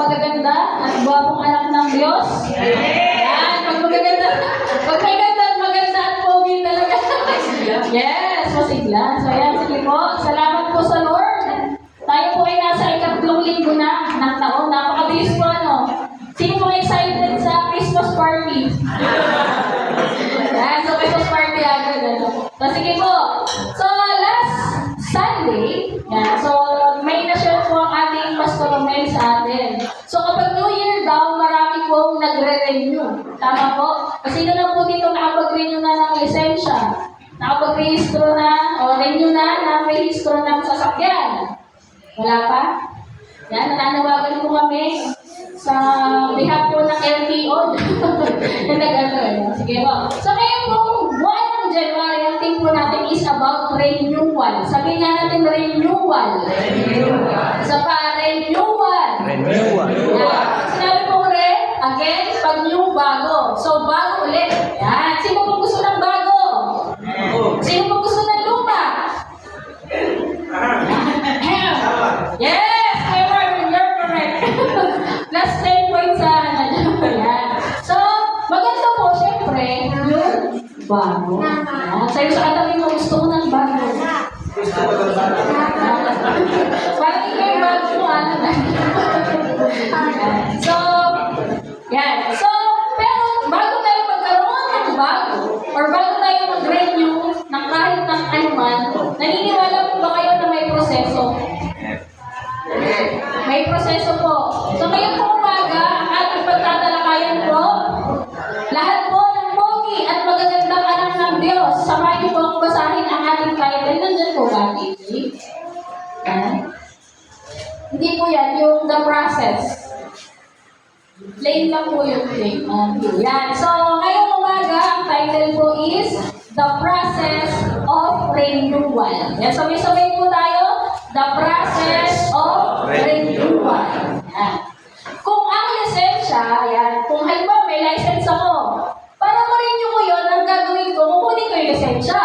magaganda at gwapong anak ng Diyos? Yan, pag magaganda, pag may ganda at maganda at pogi talaga. Yes, masigla. So yan, sige po. Salamat po sa Lord. Tayo po ay nasa ikatlong linggo na ng taon. Napakabilis po ano. Sino po excited sa Christmas party? Yan, so Christmas party agad. Ano? So sige po. So last Sunday, yan, so may na-share po ang ating Pastor Romel sa atin. So kapag New Year daw, marami pong nagre-renew. Tama po? Kasi na po dito nakapag-renew na ng lisensya. Nakapag-rehistro na, o renew na may rehistro ng sasakyan. Wala pa? Yan, nananawagan po kami sa behalf po ng LTO. Sige po. So ngayon pong buwan ng January, ang theme po natin is about renewal. Sabihin nga natin renewal. Isa pa, renewal. Yan. Sinabi po again, pag new, bago. So bago ulit. Yan. Sino po gusto ng bago? Sino po gusto ng luma? Yes! You're correct. Plus 10 points sa yan. So, maganda po, syempre, yung bago. Sa'yo sa katabi mo, gusto ko ng bago. Parang ikaw yung bago mo, ano na. So, yan. So, pero bago tayo magkaroon ng bago, or bago tayo mag-renew ng kahit ng anuman, naniniwala po ba kayo na may proseso? May proseso po. So ngayon po umaga, ang ating pagtatalakayan po, lahat po ng pogi at magagandang anak ng Diyos. Samahan niyo po ang basahin ang ating title. Nandiyan po ba, TV? Hindi po yan, yung the process. Plain lang po yung plain. Yan. So ngayong umaga, ang title po is The Process of Renewal. Yan, sabay-sabay po tayo. The Process of Renewal. Yan. Kung ang lisensya, yan, kung halimbawa may license ako, para ma-renew ko yun, ang gagawin ko, kukunin ko yung lisensya.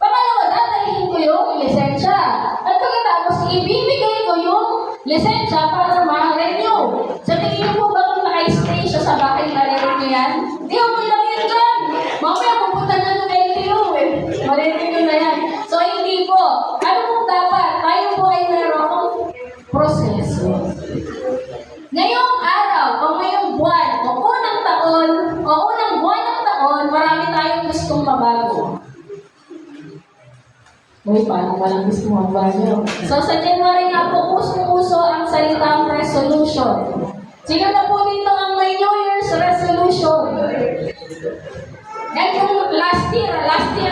Pangalawa, dadalhin ko yung lisensya. At pagkatapos, ibibigay ko yung lisensya para ma-renew. Sa tingin niyo po ba kung naka-stay siya sa bahay na renew yan? Di ako lang yan dyan. Mamaya pupunta na ng LTO eh. Ma-renew na yan. So, hindi po. Ano pong dapat? Tayo po ay merong proseso. Ngayong araw, o ngayong buwan, o unang taon, o unang buwan ng taon, marami tayong gustong mabago. Uy, parang walang gusto mabago. So, sa January nga po, usong-uso ang salitang resolution. Sino na po dito ang may New Year's resolution? Yan yung last year,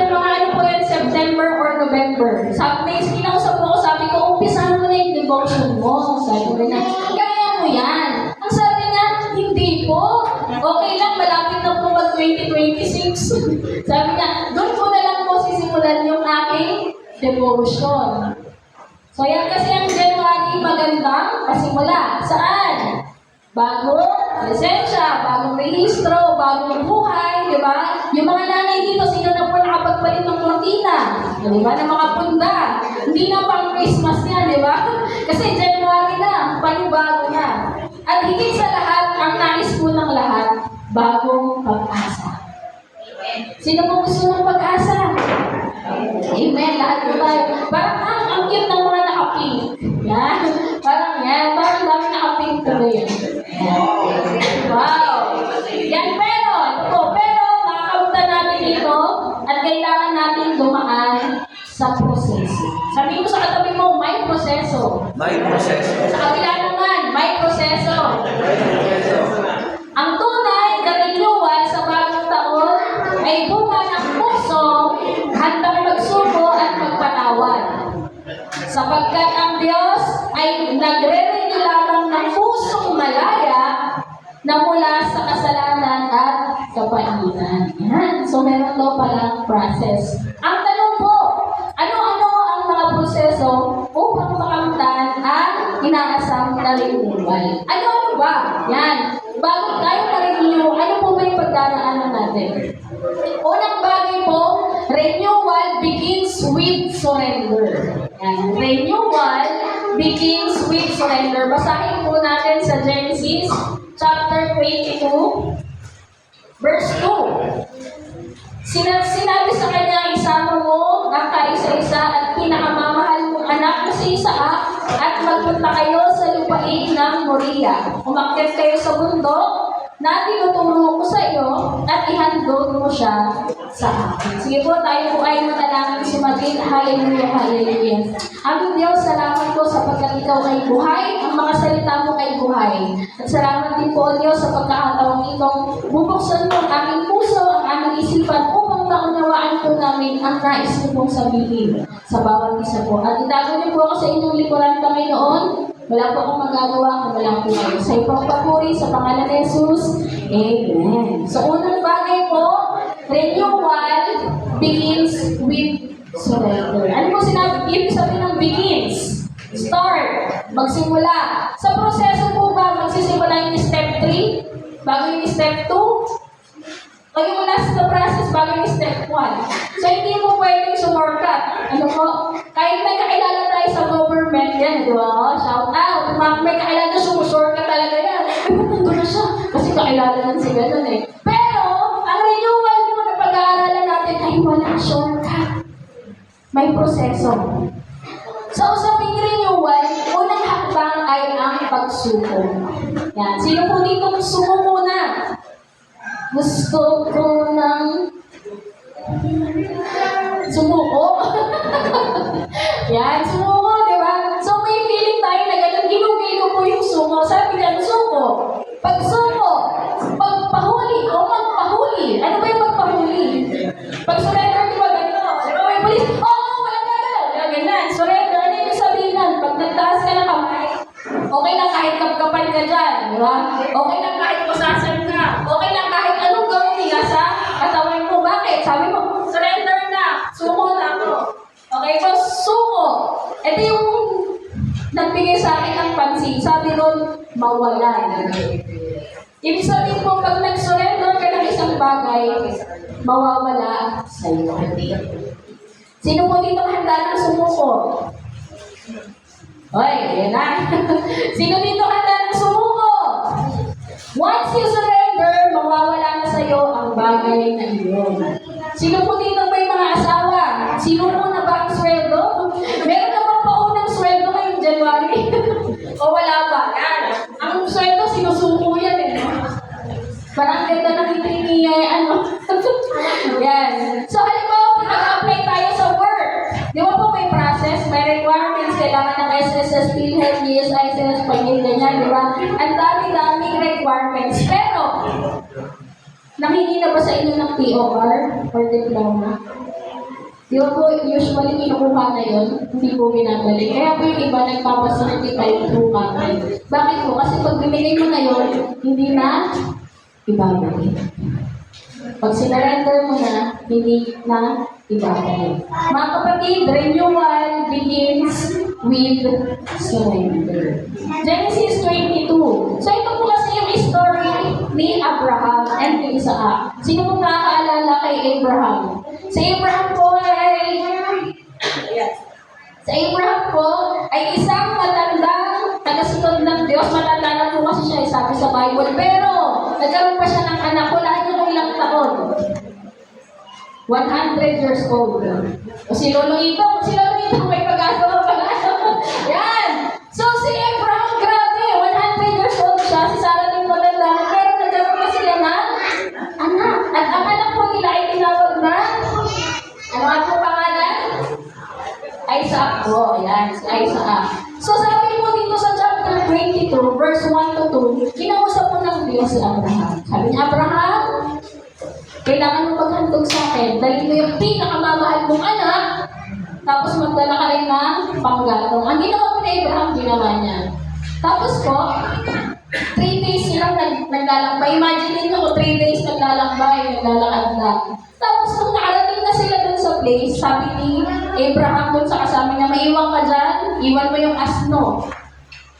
mga ano po yan, September or November. Sabi, may kinausap po ako, sabi ko, umpisahan mo na yung devotion mo. Sabi ko na, kaya mo yan. Ang sabi niya, hindi po. Okay lang, malapit na po mag-2026. Sabi niya, doon po na lang po sisimulan yung aking devotion. So yan kasi ang January magandang pasimula. Saan? Bago lisensya, bagong rehistro, bagong buhay, di ba? Yung mga nanay dito, sino na po nakapagpalit ng kortina? Di ba? Ng mga punda. Hindi na pang Christmas yan, di ba? Kasi January na, panibago na. At higit sa lahat, ang nais po ng lahat, bagong pag-asa. Sino po gusto ng pag-asa? Amen. Lahat po tayo. Parang ang cute ng mga naka-pink. Yan. Parang yan. Parang dami naka-pink tuloy yan. Wow! Yan, pero makakabutan natin dito at kailangan natin dumaan sa proseso. Sabi mo sa katabi mo, may proseso. May proseso. Sa kabila naman, may proseso. Ang tunay na renewal sa bagong taon ay bunga ng puso, handang magsuko at magpatawad. Sapagkat ang Diyos ay nagre-renew lamang ng pusong malaya na mula sa kasalanan at kapainan. Yan. So, meron daw palang process. Ang tanong po, ano-ano ang mga proseso upang makamtan ang inaasam na renewal? Ano-ano ba? Yan. Bago tayo ma-renew, ano po ba yung pagdaraanan natin? Unang bagay po, renewal begins with surrender. Yan. Renewal begins with surrender. Basahin po natin sa Genesis chapter 22, verse 2. Sinabi sa kanya, isama mo ang kaisa-isa at pinakamamahal mong anak na si Isaac at magpunta kayo sa lupain ng Moriah. Umakyat kayo sa bundok na tinuturo ko sa iyo at ihandog mo siya sa akin. Sige po, tayo po ay manalangin sumatin. Hallelujah, hallelujah. Aming Diyos, salamat po sapagkat ikaw ay buhay, ang mga salita mo ay buhay. At salamat din po, Diyos, sa pagkakataong itong bubuksan mo ang aming puso, ang aming isipan upang maunawaan po namin ang nais mo pong sabihin sa bawat isa po. At itago niyo po ako sa inyong likuran, Panginoon. Wala po akong magagawa kung wala po kayo. Sa ipang papuri, sa pangalan ni Jesus. Amen. So, unang bagay po, renewal begins with surrender. Ano po sinabi? Ibig sabihin ng begins. Start. Magsimula. Sa proseso po ba, magsisimula yung step 3? Bago yung step 2? O yung last na process bago yung step 1? So, hindi mo pwedeng sumorkat. Ano po? Kahit may kakilala tayo sa government, yan, di ba? Shout out. May kakilala na sumushortcut talaga yan. Nandun na siya. Kasi kakilala lang si ganun eh. Pero, ang renewal mo na pag-aaralan natin ay walang shortcut. May proseso. Sa usaping renewal, unang hakbang ay ang pagsuko. Yan. Sino po dito sumuko na? Gusto ko ng sumuko. Yan, sumuko, di ba? So may feeling tayo na gano'n, ginugilo po yung suko. Sabi niya, suko. Pagsuko, pagpahuli o magpahuli. Ano ba yung magpahuli? Pag surrender, di ba gano'n? Di ba may police? Walang gagalaw. Ganyan, surrender. Ano yung sabihin nun? Pag nagtaas ka ng kamay, okay lang kahit kapkapan ka dyan, di ba? Okay lang kahit pasasan ka. Okay lang kahit anong gawin niya sa katawan mo. Bakit? Sabi mo, surrender na. Suko na ako. Okay, so suko. Ito yung nagbigay sa akin ng pansin. Sabi nun, mawala. Ibig sabihin po, pag nag-surrender ka ng isang bagay, mawawala sa iyo. Sino po dito handa ng sumuko? Hoy, yan na. Sino dito handa ng sumuko? Once you surrender, mawawala na sa iyo ang bagay na iyon. Sino po dito may mga asawa? Sino po na ba ang sweldo? Meron na bang paunang sweldo ngayong January? O wala ba? Yan. Ang sweldo, sinusuko yan eh. Parang ganda ng ngiti niya, yan. So, halimbawa, nag-apply tayo sa work. Di ba po may process, may requirements, kailangan ng SSS, PhilHealth, GSISS, pag-in, ganyan, di ba? Ang dami-daming requirements. Pero, nakihingi na ba sa inyo ng TOR or diploma? Di ba po, usually kinukuha na yun, hindi po binabalik. Kaya po yung iba nagpapacertify through company. Bakit po? Kasi pag binigay mo na yun, hindi na ibabalik. Pag sinarender mo na, hindi na ibabalik. Mga kapatid, renewal begins with surrender. Genesis 22. So ito po kasi yung story ni Abraham and ni Isaac. Sino pong nakakaalala kay Abraham? Si Abraham po ay isang matandang tagasunod ng Diyos. Matanda na po kasi siya, sabi sa Bible. Pero, nagkaroon pa siya ng anak. Wala niyo kung ilang taon. 100 years old. O si Lolo Ito may pag-asa pala. Yan! So, si Abraham, grabe, 100 years old siya. Si Sarah din matanda. Pero nagkaroon pa sila ng anak. At ang anak po nila ay tinawag na, ano nga po pangalan? Isaac po. Yan, si Isaac. So, sabi po dito sa chapter 22, verse 1 to 2, kinausap po ng Diyos si Abraham. Sabi niya, Abraham, kailangan mo maghandog sa akin. Dali mo yung pinakamamahal mong anak, tapos magdala ka rin ng panggatong. Ang ginawa po ni Abraham, ginawa niya. Tapos po, 3 days silang naglalakbay. Imagine nyo, 3 days naglalakbay, naglalakad lang. Tapos nung nakarating na sila dun sa place, sabi ni Abraham dun sa kasama niya, maiwan ka dyan, iwan mo yung asno.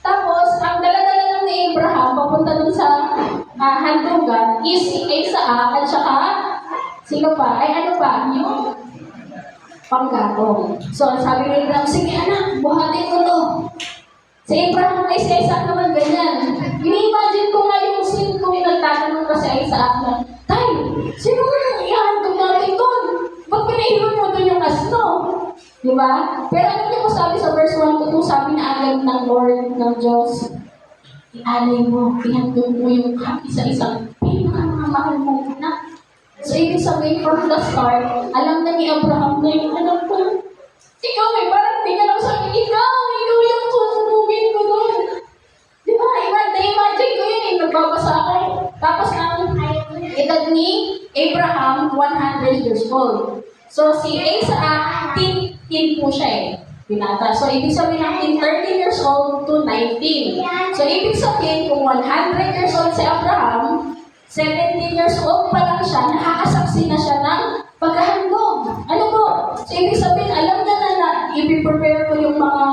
Tapos, ang dala-dala lang ni Abraham, papunta dun sa handugan, is si Isaac at saka, sino pa? Ay ano pa? Yung panggatong. So, sabi ni Abraham, sige anak, buhatin mo to. Si Abraham ay si Isaac naman ganyan. sabi na agad ng Lord, ng Diyos, ialay mo, ihandog mo yung isa-isang pinakamamahal mo na. So, ibig sabihin, from the start, alam na ni Abraham na yung anak ko. Ikaw parang di ka lang sabi, ikaw yung susunugin ko doon. Di ba? Imagine ko yun, nagbabasa ako. Tapos ang edad ni Abraham, 100 years old. So, si Isaac, teen po siya binata. So, ibig sabihin natin 13 years old to 19. So, ibig sabihin kung 100 years old si Abraham, 17 years old pa lang siya, nakakasaksi na siya ng paghahandog. Ano po? So, ibig sabihin, alam niya na i-prepare ko yung mga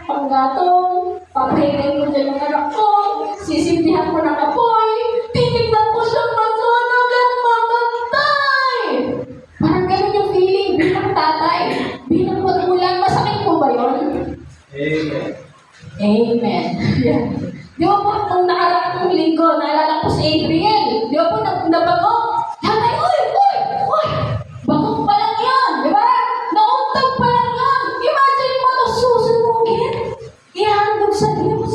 panggatong, papahinay ko dyan ng anak ko, sisindihan ko ng apoy, titignan ko siyang masunog at mamatay. Parang ganun yung feeling bilang tatay, bilang magulang. Masakit po ba yun? Amen. Amen. Yeah. Di ba po, kung nakaraan ng linggo, naalala ko si Adriel. Di ba po, nabago? Tatay, uy! Bagong pa lang yan, di ba? Nauntag pa lang yan. Imagine mo ito susunugin. Ihandog sa Diyos.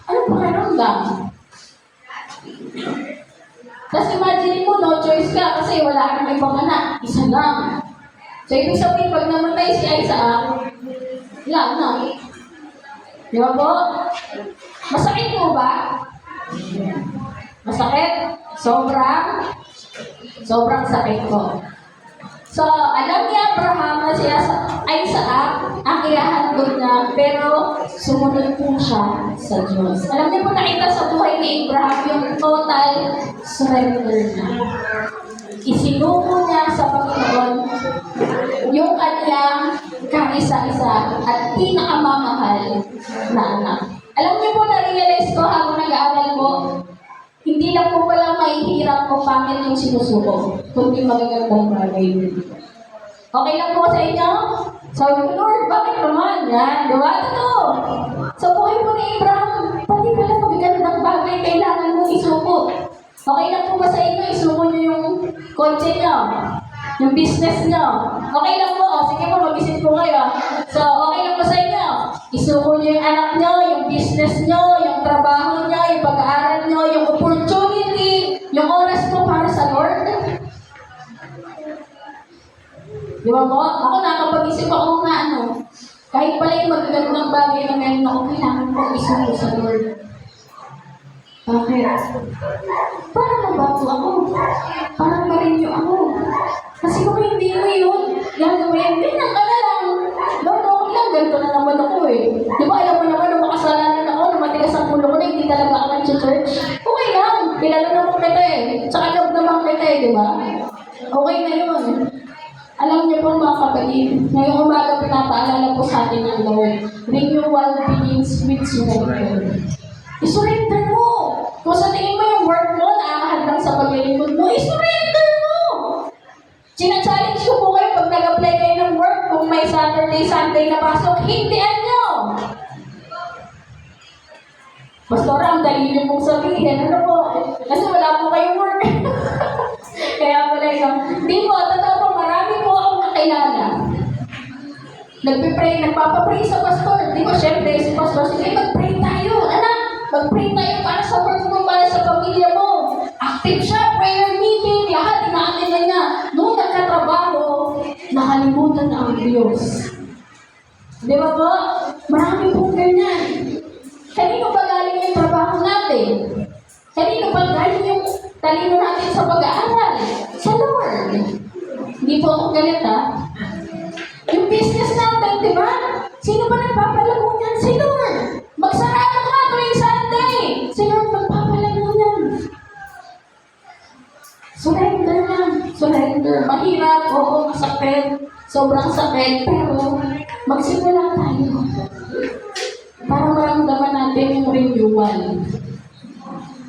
Ano pakiramdam? Tapos imagine mo, no choice ka kasi wala kang ibang anak. Isa lang. So, ibig sabihin, pag namatay si Isaac, wala na. Di ba po? Masakit po ba? Masakit? Sobrang sakit po. So, alam ni Abraham na si Isaac ang ihahandog niya, pero sumunod po siya sa Diyos. Alam niyo po, nakita sa buhay ni Abraham yung total surrender niya. Isinuko niya sa Panginoon yung kanyang kaisa-isa at pinakamamahal na anak. Alam niyo po, na-realize ko habang nag-aaral ko, hindi lang po pala mahihirap o pangit yung sinusuko, kundi magagandang bagay dito. Okay lang po sa inyo? Sabi ko, Lord, bakit naman? Yan, diba? Ito. Sa buhay po ni Abraham, pati pala magagandang bagay kailangan mo isuko. Okay lang po ba sa inyo? Isuko niyo yung kotse niyo, yung business niyo. Okay lang po. Sige po, mag-isip po kayo. So, okay lang po sa inyo. Isuko niyo yung anak niyo, yung business niyo, yung trabaho niyo, yung pag-aaral niyo, yung opportunity, yung oras mo para sa Lord. Di ba po? Ako nakapag-isip ako na kahit pala yung magagandang bagay na meron ako, kailangan ko isuko sa Lord. Bakit? Para mabago ako. Para ma-renew ako. Kasi kung hindi mo yun, gagawin, tingnan ka na lang. Lord, okay lang, ganito na naman ako Di ba, alam mo naman na makasalanan ako, na matigas ang ulo ko na hindi talaga ako nag-church. Okay lang, kilala naman kita Tsaka love naman kita di ba? Okay na yun. Alam niyo po mga kapatid, ngayong umaga pinapaalala po sa atin ng Lord, renewal begins with surrender. I-surrender mo. Kung sa tingin mo yung work mo, nakakahadlang sa paglilingkod mo, i-surrender mo. Sina-challenge ko po kayo pag nag-apply kayo ng work, kung may Saturday, Sunday na pasok, hindihan nyo. Pastora, ang dali niyo pong sabihin. Ano po? Kasi wala po kayong work. Kaya pala yun. Hindi po, totoo po, marami po akong kakilala. Nagpapapray sa pastor. Di ba, syempre, si pastor, sige, mag-pray tayo. Anak, mag-pray tayo para sa work mo, para sa pamilya mo. Active siya, prayer meeting, lahat inaamin na niya. Noong nagkatrabaho, nakalimutan na ang Diyos. Di ba po? Marami pong ganyan. Kanino ba galing yung trabaho natin? Kanino ba galing yung talino natin sa pag-aaral? Sa Lord. Hindi po ako galit Yung business natin, di ba? Sino ba nagpapalago niyan? Si Lord. Magsarado ka tuwing Sunday. Si Lord magpapalago niyan. Surrender lang. Surrender. Mahirap. Oo, masakit. Sobrang sakit. Pero magsimula tayo. Para maramdaman natin yung renewal.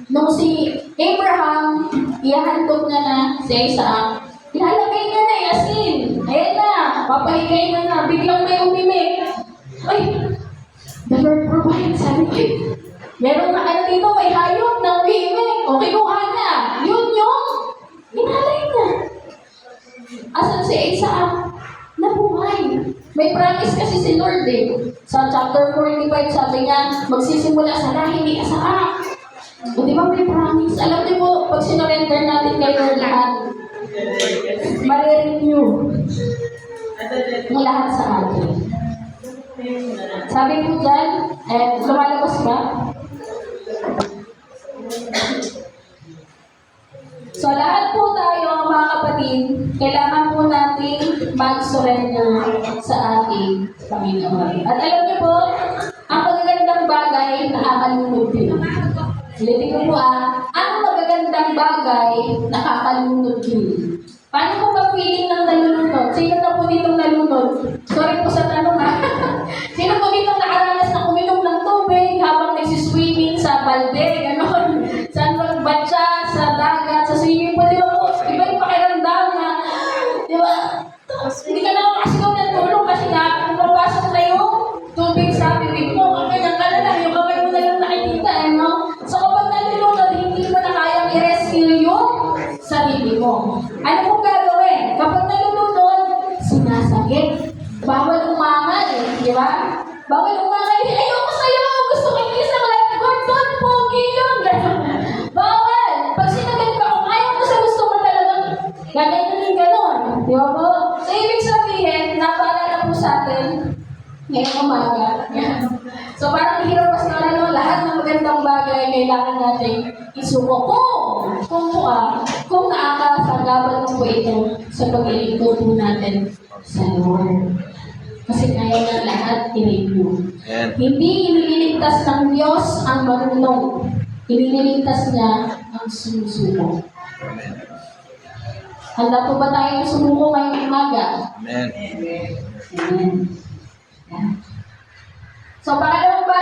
Nung si Abraham, ihahandog niya na si Isaac, ilalagay niya na asin. Ayan na, papahigay na. Biglang may umimik. Ay, the Lord provides. Sabi ko, meron na dito, may hayop na umimik. O, kinuha niya. Yun yung inalay niya. Asan si Isaac? Nabuhay. May promise kasi si Lord Sa chapter 45, sabi niya, magsisimula sa lahi, hindi ka sa anak. O di ba may promise? Alam niyo po, pag sinurrender natin kay Lord lahat, marirenew ang lahat sa atin. Sabi ko dyan, lumalabas ba? So lahat po tayo, mga kapatid, kailangan po natin mag-surrender sa ating Panginoon. At alam niyo po, ang magagandang bagay nakakalunod din. Ulitin ko po ang magagandang bagay nakakalunod din. Paano po ba feeling ng nalulunod? Sino na po ditong nalunod? Sorry po sa tanong Sino po ditong nakaranas na uminom ng tubig habang nagsiswimming sa balde, gano'n? Saan magbatsa, sa dagat, sa swimming pool, di ba po? Iba yung pakiramdam na, di ba? Hindi ka na makasigaw ng tulong kasi nga, pumapasok na yung tubig sa bibig mo. Ang kanyang ka na lang, yung kamay mo na lang nakikita, no? So kapag nalulunod, hindi mo na kayang i-rescue yung sarili mo. Ano pong gagawin? Kapag nalulunod, sinasakit. Bawal umangal, di ba? Bawal umangal. Ayoko sa'yo! Gusto ko yung isang lifeguard doon, pogi yun! Bawal! Pag sinagat ka, kung ayaw mo sa gusto mo talagang gagawin gano'n. Di ba po? So, ibig sabihin, napaalala po sa atin, ngayong umaga. So, parang hirap mas na lahat ng magandang bagay kailangan natin isuko kung nakakasagabal mo po ito sa paglilingkod po natin sa Lord. Kasi kaya ng lahat i-review. Hindi iniligtas ng Diyos ang marunong. Iniligtas niya ang sumusuko. Handa po ba tayong sumuko ngayong umaga? Amen. Amen. So, pangalawang bagay